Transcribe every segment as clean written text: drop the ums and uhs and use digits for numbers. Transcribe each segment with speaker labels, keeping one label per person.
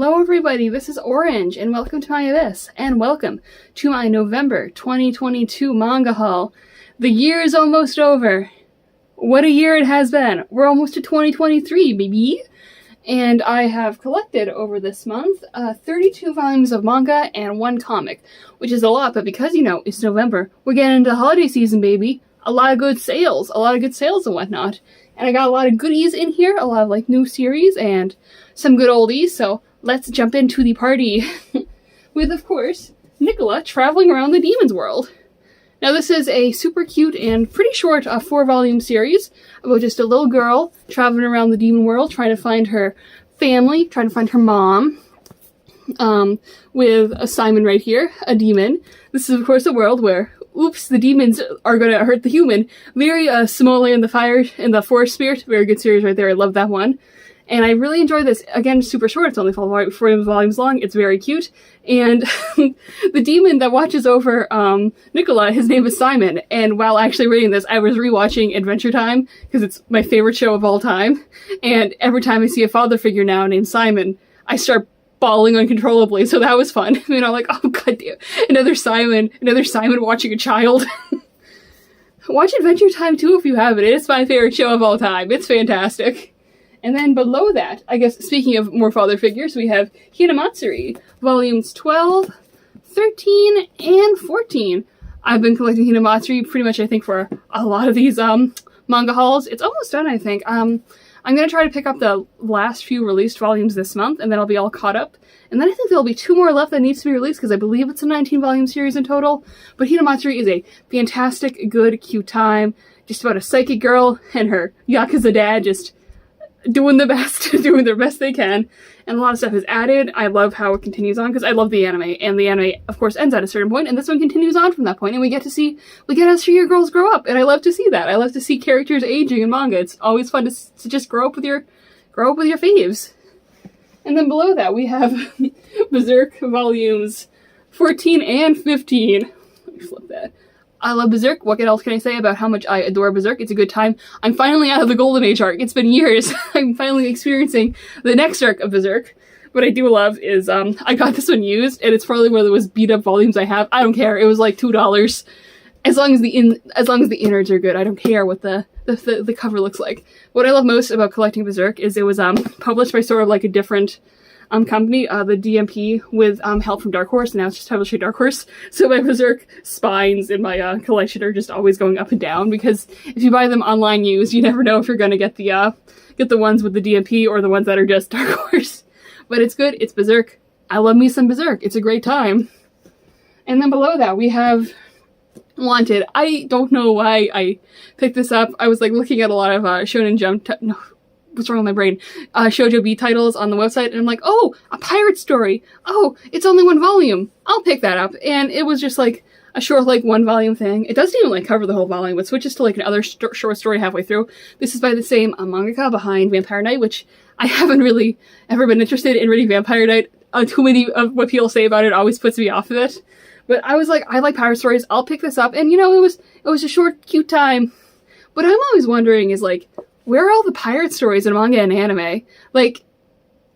Speaker 1: Hello everybody, this is Orange, and welcome to my Abyss, and welcome to my November 2022 manga haul. The year is almost over. What a year it has been. We're almost to 2023, baby! And I have collected over this month 32 volumes of manga and 1 comic, which is a lot, but because, you know, it's November, we're getting into the holiday season, baby. A lot of good sales and whatnot. And I got a lot of goodies in here, a lot of like new series and some good oldies, so let's jump into the party with, of course, Nicola traveling around the demon's world. Now this is a super cute and pretty short 4-volume series about just a little girl traveling around the demon world, trying to find her family, trying to find her mom, with a Simon right here, a demon. This is, of course, a world where, oops, the demons are gonna hurt the human. Very Simone and the Forest Spirit. Very good series right there. I love that one. And I really enjoy this. Again, super short. It's only 4 volumes long. It's very cute. And the demon that watches over Nicola, his name is Simon. And while actually reading this, I was rewatching Adventure Time because it's my favorite show of all time. And every time I see a father figure now named Simon, I start bawling uncontrollably. So that was fun. You know, like, oh god damn, another Simon watching a child. Watch Adventure Time too if you haven't. It's my favorite show of all time. It's fantastic. And then below that, I guess, speaking of more father figures, we have Hinamatsuri, volumes 12, 13, and 14. I've been collecting Hinamatsuri pretty much, I think, for a lot of these manga hauls. It's almost done, I think. I'm going to try to pick up the last few released volumes this month, and then I'll be all caught up. And then I think there'll be 2 more left that needs to be released, because I believe it's a 19-volume series in total. But Hinamatsuri is a fantastic, good, cute time. Just about a psychic girl and her Yakuza dad just doing the best, doing their best they can, and a lot of stuff is added. I love how it continues on, because I love the anime, and the anime, of course, ends at a certain point, and this one continues on from that point, and we get to see your girls grow up, and I love to see that. I love to see characters aging in manga. It's always fun to just grow up with your faves. And then below that, we have Berserk volumes 14 and 15. Let me flip that. I love Berserk. What else can I say about how much I adore Berserk? It's a good time. I'm finally out of the Golden Age arc. It's been years. I'm finally experiencing the next arc of Berserk. What I do love is, I got this one used, and it's probably one of the most beat up volumes I have. I don't care. It was like $2. As long as the innards are good, I don't care what the cover looks like. What I love most about collecting Berserk is it was published by sort of like a different company, the DMP, with help from Dark Horse, and now it's just published by Dark Horse. So my Berserk spines in my collection are just always going up and down, because if you buy them online used, you never know if you're gonna get the ones with the DMP or the ones that are just Dark Horse. But it's good. It's Berserk. I love me some Berserk. It's a great time. And then below that we have Wanted. I don't know why I picked this up. I was like looking at a lot of Shonen Jump. What's wrong with my brain? Shoujo B titles on the website, and I'm like, oh, a pirate story. Oh, it's only 1 volume. I'll pick that up. And it was just like a short, like 1 volume thing. It doesn't even like cover the whole volume. It switches to like another short story halfway through. This is by the same mangaka behind Vampire Knight, which I haven't really ever been interested in reading Vampire Knight. Too many of what people say about it always puts me off of it. But I was like, I like pirate stories. I'll pick this up. And you know, it was a short, cute time. But I'm always wondering is like, where are all the pirate stories in manga and anime? Like,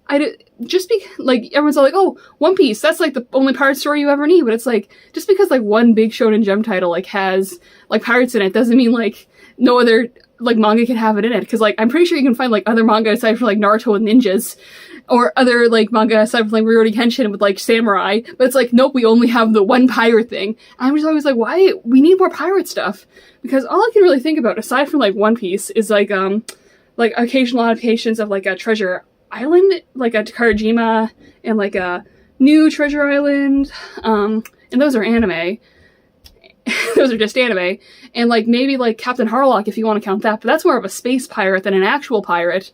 Speaker 1: like, everyone's all like, oh, One Piece, that's like the only pirate story you ever need, but it's like, just because like one big Shonen Jump title like has like pirates in it doesn't mean like no other like manga can have it in it, because like I'm pretty sure you can find like other manga aside from like Naruto and ninjas, or other like manga aside from like Rurouni Kenshin with like samurai, but it's like, nope, we only have the one pirate thing. And I'm just always like, why? We need more pirate stuff, because all I can really think about aside from like One Piece is like occasional adaptations of like a Treasure Island, like a Takarajima, and like a new Treasure Island, and those are anime. Those are just anime. And like maybe like Captain Harlock if you want to count that, but that's more of a space pirate than an actual pirate.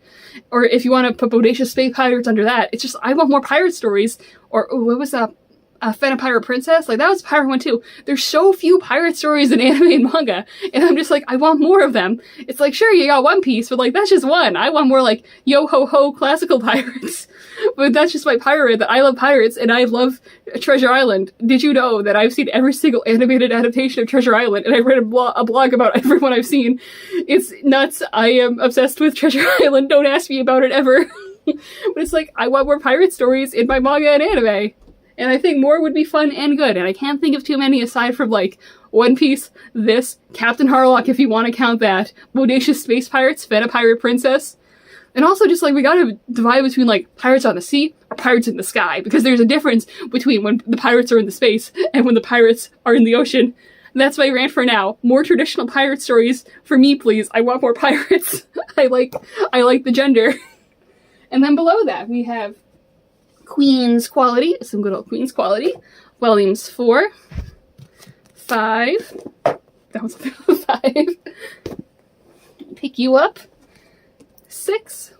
Speaker 1: Or if you want to put Bodacious Space Pirates under that, it's just, I want more pirate stories. Or what was that? Fena Pirate Princess? Like, that was a pirate one too. There's so few pirate stories in anime and manga, and I'm just like, I want more of them. It's like, sure, you got One Piece, but like, that's just one. I want more like yo-ho-ho classical pirates. But that's just my pirate, that I love pirates, and I love Treasure Island. Did you know that I've seen every single animated adaptation of Treasure Island, and I read a blog about every one I've seen? It's nuts. I am obsessed with Treasure Island. Don't ask me about it ever. But it's like, I want more pirate stories in my manga and anime. And I think more would be fun and good. And I can't think of too many aside from like One Piece, this, Captain Harlock if you want to count that, Bodacious Space Pirates, Feta Pirate Princess. And also just like we gotta divide between like pirates on the sea or pirates in the sky. Because there's a difference between when the pirates are in the space and when the pirates are in the ocean. That's my rant for now. More traditional pirate stories for me, please. I want more pirates. I like the gender. And then below that, we have Queen's Quality. Some good old Queen's Quality. Volumes 4, 5. That was 5. Pick You Up. 6,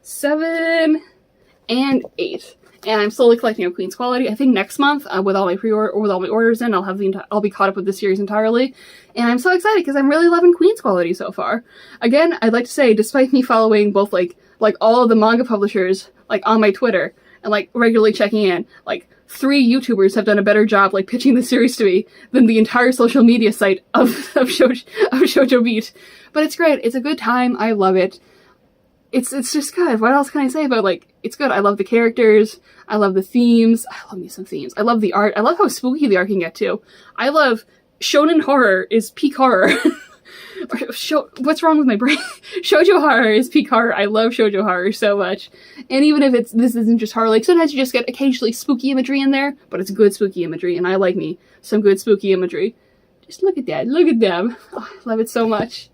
Speaker 1: 7, and 8. And I'm slowly collecting up Queen's Quality. I think next month, with all my orders in, I'll be caught up with the series entirely. And I'm so excited because I'm really loving Queen's Quality so far. Again, I'd like to say, despite me following both like all of the manga publishers like on my Twitter and like regularly checking in, like 3 YouTubers have done a better job like pitching the series to me than the entire social media site of Shoujo Beat. But it's great. It's a good time. I love it. It's just good. What else can I say about, like, it's good. I love the characters. I love the themes. I love me some themes. I love the art. I love how spooky the art can get too. I love shonen horror is peak horror. What's wrong with my brain? Shoujo horror is peak horror. I love shoujo horror so much. And even if this isn't just horror, like sometimes you just get occasionally spooky imagery in there, but it's good spooky imagery, and I like me some good spooky imagery. Just look at that. Look at them. Oh, I love it so much.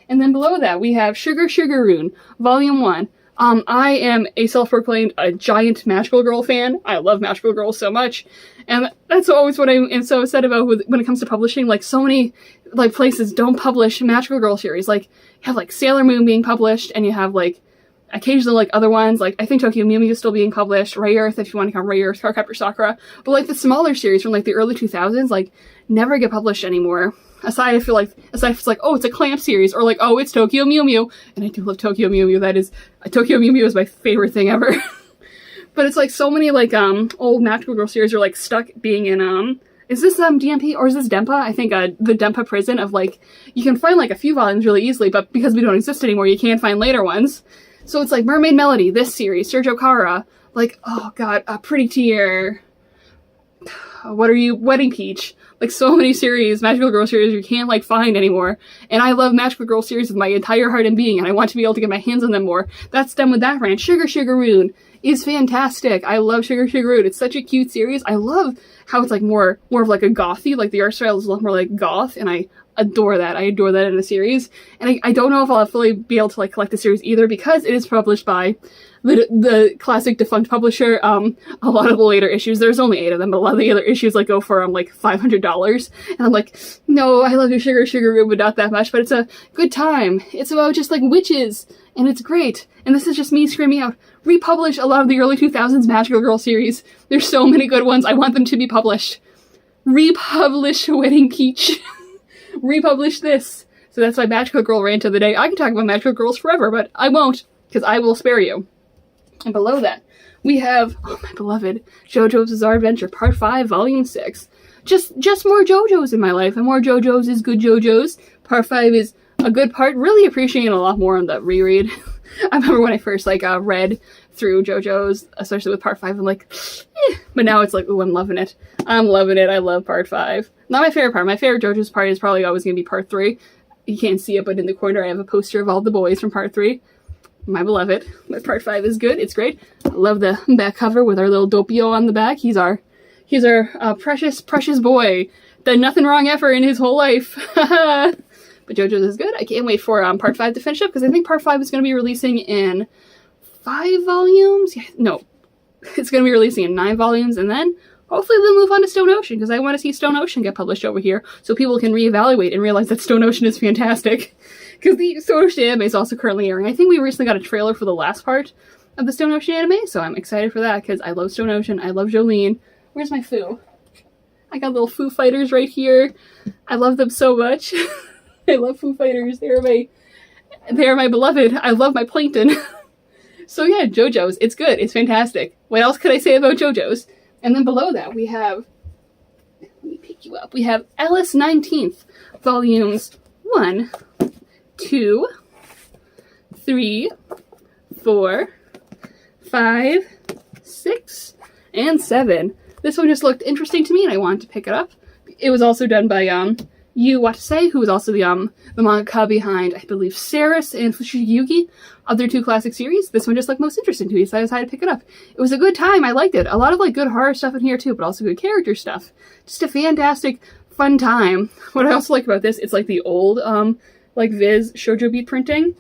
Speaker 1: And then below that, we have Sugar Sugar Rune, Volume 1. I am a self-proclaimed giant Magical Girl fan. I love Magical Girls so much. And that's always what I am so upset about when it comes to publishing. Like, so many like places don't publish Magical Girl series. Like, you have like Sailor Moon being published, and you have like occasionally like other ones. Like, I think Tokyo Mew Mew is still being published. Ray Earth, if you want to count Ray Earth, Cardcaptor Sakura. But like the smaller series from like the early 2000s, like never get published anymore. Aside if it's like, oh, it's a Clamp series, or like, oh, it's Tokyo Mew Mew, and I do love Tokyo Mew Mew. Tokyo Mew Mew is my favorite thing ever. But it's like so many like old Magical Girl series are like stuck being in is this DMP or is this Denpa? I think the Denpa prison of like, you can find like a few volumes really easily, but because we don't exist anymore, you can't find later ones. So it's like Mermaid Melody, this series, Sergio Kara, like, oh god, Pretty Tear. What are you? Wedding Peach. Like, so many series, Magical Girl series you can't, like, find anymore. And I love Magical Girl series with my entire heart and being, and I want to be able to get my hands on them more. That's done with that rant. Sugar Sugar Rune is fantastic. I love Sugar Sugar Rune. It's such a cute series. I love how it's, like, more of, like, a gothy. Like, the art style is a lot more, like, goth, and I adore that. I adore that in a series. And I don't know if I'll fully be able to, like, collect the series either, because it is published by the classic defunct publisher. A lot of the later issues, there's only 8 of them, but a lot of the other issues like go for like $500, and I'm like, no, I love your Sugar Sugar Rune, but not that much. But it's a good time. It's about just like witches, and it's great. And this is just me screaming out, republish a lot of the early 2000s Magical Girl series. There's so many good ones. I want them to be published. Republish Wedding Peach. Republish this. So that's my Magical Girl rant of the day. I can talk about Magical Girls forever, but I won't, because I will spare you. And below that, we have, oh my beloved, JoJo's Bizarre Adventure Part 5, Volume 6. Just more JoJo's in my life, and more JoJo's is good JoJo's. Part 5 is a good part. Really appreciating a lot more on the reread. I remember when I first, like, read through JoJo's, especially with Part 5, I'm like, eh. But now it's like, ooh, I'm loving it. I'm loving it. I love Part 5. Not my favorite part. My favorite JoJo's part is probably always going to be Part 3. You can't see it, but in the corner I have a poster of all the boys from Part 3. My beloved. But Part 5 is good. It's great. I love the back cover with our little Doppio on the back. He's our precious, precious boy. Done nothing wrong ever in his whole life. But JoJo's is good. I can't wait for Part 5 to finish up, because I think Part 5 is going to be releasing in 5 volumes? Yeah, no. It's going to be releasing in 9 volumes, and then hopefully they'll move on to Stone Ocean, because I want to see Stone Ocean get published over here, so people can reevaluate and realize that Stone Ocean is fantastic. Because the Stone Ocean anime is also currently airing. I think we recently got a trailer for the last part of the Stone Ocean anime, so I'm excited for that, because I love Stone Ocean, I love Jolene. Where's my Foo? I got little Foo Fighters right here. I love them so much. I love Foo Fighters. They're my beloved. I love my plankton. So yeah, JoJo's. It's good. It's fantastic. What else could I say about JoJo's? And then below that we have, let me pick you up. We have Alice 19th, volumes 1, 2, 3, 4, 5, 6, and 7. This one just looked interesting to me and I wanted to pick it up. It was also done by Yu Watase, who was also the mangaka behind, I believe, Saris and Fushigi Yugi, other 2 classic series. This one just looked most interesting to me, so I decided to pick it up. It was a good time. I liked it. A lot of like good horror stuff in here too, but also good character stuff. Just a fantastic, fun time. What I also like about this, it's like the old like Viz shoujo beat printing.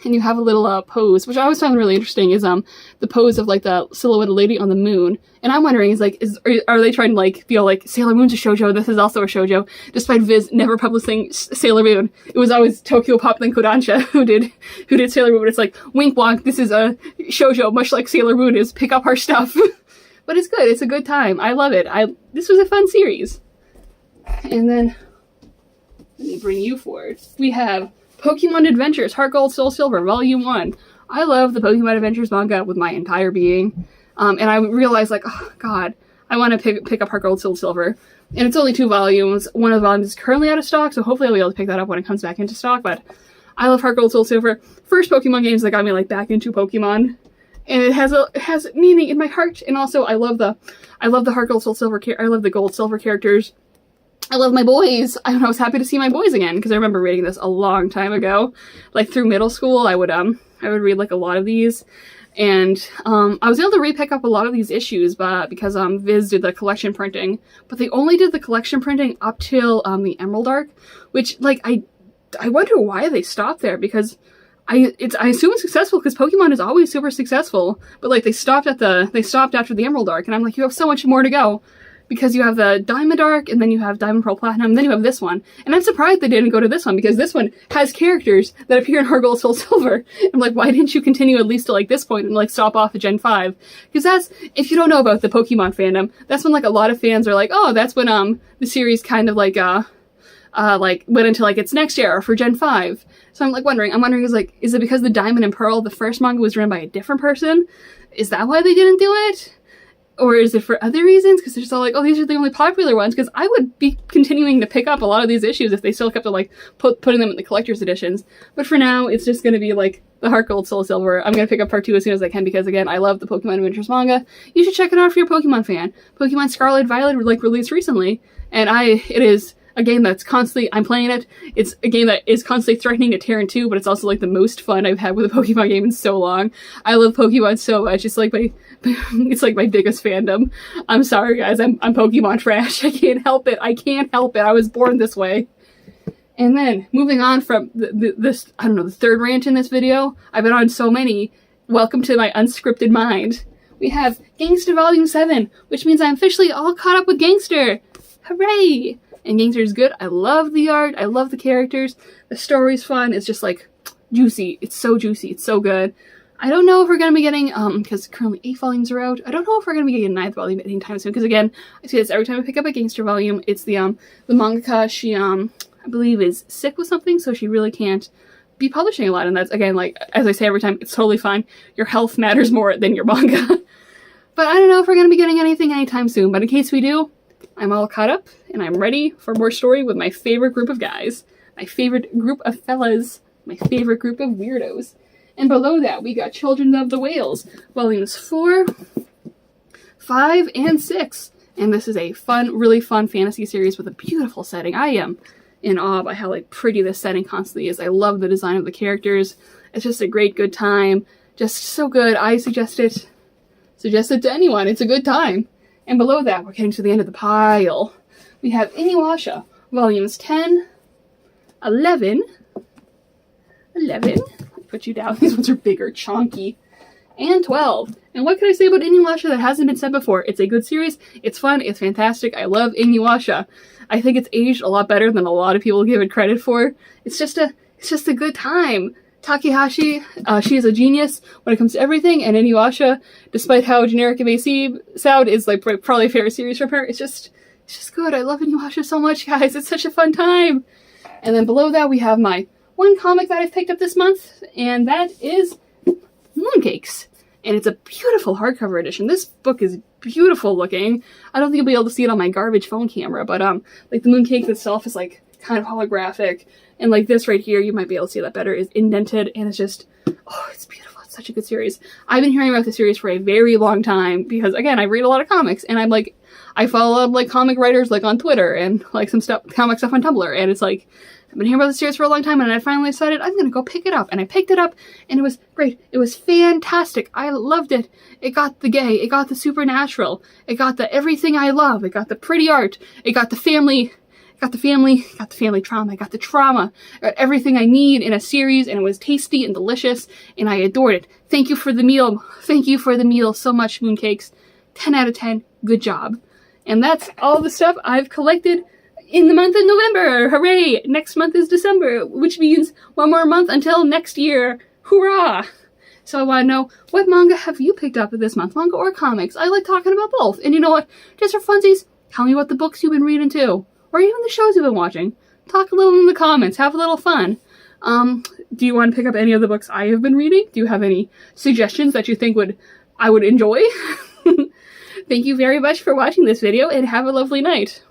Speaker 1: And you have a little pose, which I always found really interesting, is the pose of like the silhouetted lady on the moon. And I'm wondering, are they trying to like feel like Sailor Moon's a shoujo, this is also a shoujo, despite Viz never publishing Sailor Moon. It was always Tokyo Pop and Kodansha who did Sailor Moon. But it's like, wink wonk, this is a shoujo, much like Sailor Moon is. Pick up our stuff. But it's good. It's a good time. I love it. This was a fun series. And then let me bring you forward. We have Pokemon Adventures, Heart Gold, Soul Silver, Volume 1. I love the Pokemon Adventures manga with my entire being. And I realized, like, oh, God, I want to pick up Heart Gold, Soul Silver. And it's only 2 volumes. One of the volumes is currently out of stock, so hopefully I'll be able to pick that up when it comes back into stock. But I love Heart Gold, Soul Silver. First Pokemon games that got me, like, back into Pokemon. And it has meaning in my heart. And also, I love the Heart Gold, Soul Silver, I love the Gold, Silver characters. I love my boys. I was happy to see my boys again, because I remember reading this a long time ago. Like, through middle school, I would read, like, a lot of these. And I was able to re-pick up a lot of these issues because Viz did the collection printing. But they only did the collection printing up till the Emerald Arc, which, like, I wonder why they stopped there, because I assume it's successful, because Pokemon is always super successful. But, like, they stopped after the Emerald Arc, and I'm like, you have so much more to go. Because you have the Diamond Arc, and then you have Diamond Pearl Platinum, and then you have this one. And I'm surprised they didn't go to this one, because this one has characters that appear in Heart Gold Soul Silver. I'm like, why didn't you continue at least to like this point and like stop off at Gen 5? Because that's, if you don't know about the Pokemon fandom, that's when like a lot of fans are like, oh, that's when the series kind of like went into like its next era for Gen 5. So I'm wondering is it because the Diamond and Pearl, the first manga, was written by a different person? Is that why they didn't do it? Or is it for other reasons? Because they're just all like, oh, these are the only popular ones. Because I would be continuing to pick up a lot of these issues if they still kept like putting them in the collector's editions. But for now, it's just going to be like the Heart Gold, Soul Silver. I'm going to pick up part 2 as soon as I can, because again, I love the Pokemon Adventures manga. You should check it out if you're a Pokemon fan. Pokemon Scarlet Violet like released recently, and it is a game that's constantly, I'm playing it. It's a game that is constantly threatening to tear in two, but it's also like the most fun I've had with a Pokemon game in so long. I love Pokemon so much. It's like it's like my biggest fandom. I'm sorry guys, I'm Pokemon trash. I can't help it. I was born this way. And then moving on from this, I don't know, the third rant in this video. I've been on so many. Welcome to my unscripted mind. We have Gangster Volume 7, which means I'm officially all caught up with Gangster. Hooray! And Gangster is good. I love the art. I love the characters. The story's fun. It's just like juicy. It's so juicy. It's so good. I don't know if we're going to be getting, because currently 8 volumes are out. I don't know if we're going to be getting a 9th volume anytime soon. Because again, I see this every time I pick up a Gangster volume. It's the mangaka, she, I believe is sick with something. So she really can't be publishing a lot. And that's, again, like, as I say every time, it's totally fine. Your health matters more than your manga. But I don't know if we're going to be getting anything anytime soon. But in case we do, I'm all caught up, and I'm ready for more story with my favorite group of guys, my favorite group of fellas, my favorite group of weirdos. And below that, we got Children of the Whales, volumes 4, 5, and 6. And this is a fun, really fun fantasy series with a beautiful setting. I am in awe by how like pretty this setting constantly is. I love the design of the characters. It's just a great, good time. Just so good. I suggest it to anyone. It's a good time. And below that, we're getting to the end of the pile. We have Inuyasha, volumes 10, 11, put you down, these ones are bigger, chonky, and 12. And what can I say about Inuyasha that hasn't been said before? It's a good series, it's fun, it's fantastic, I love Inuyasha. I think it's aged a lot better than a lot of people give it credit for. It's just a good time. Takahashi, she is a genius when it comes to everything, and Inuyasha, despite how generic it may sound, is like probably a favorite series from her. It's just good. I love Inuyasha so much, guys. It's such a fun time. And then below that, we have my one comic that I've picked up this month, and that is Mooncakes. And it's a beautiful hardcover edition. This book is beautiful looking. I don't think you'll be able to see it on my garbage phone camera, but like the Mooncake itself is like kind of holographic. And like this right here, you might be able to see that better, is indented, and it's just, oh, it's beautiful. It's such a good series. I've been hearing about the series for a very long time because, again, I read a lot of comics, and I'm like, I follow a lot of like comic writers like on Twitter and like some stuff, comic stuff on Tumblr, and it's like, I've been hearing about the series for a long time, and I finally decided I'm gonna go pick it up, and I picked it up, and it was great. It was fantastic. I loved it. It got the gay, it got the supernatural, it got the everything I love, it got the pretty art, it got the family, got the family trauma, I got the trauma, I got everything I need in a series, and it was tasty and delicious, and I adored it. Thank you for the meal. Thank you for the meal so much, Mooncakes. 10 out of 10. Good job. And that's all the stuff I've collected in the month of November. Hooray! Next month is December, which means one more month until next year. Hoorah! So I want to know, what manga have you picked up this month? Manga or comics? I like talking about both. And you know what? Just for funsies, tell me what the books you've been reading too. Or even the shows you've been watching. Talk a little in the comments. Have a little fun. Do you want to pick up any of the books I have been reading? Do you have any suggestions that you think I would enjoy? Thank you very much for watching this video, and have a lovely night.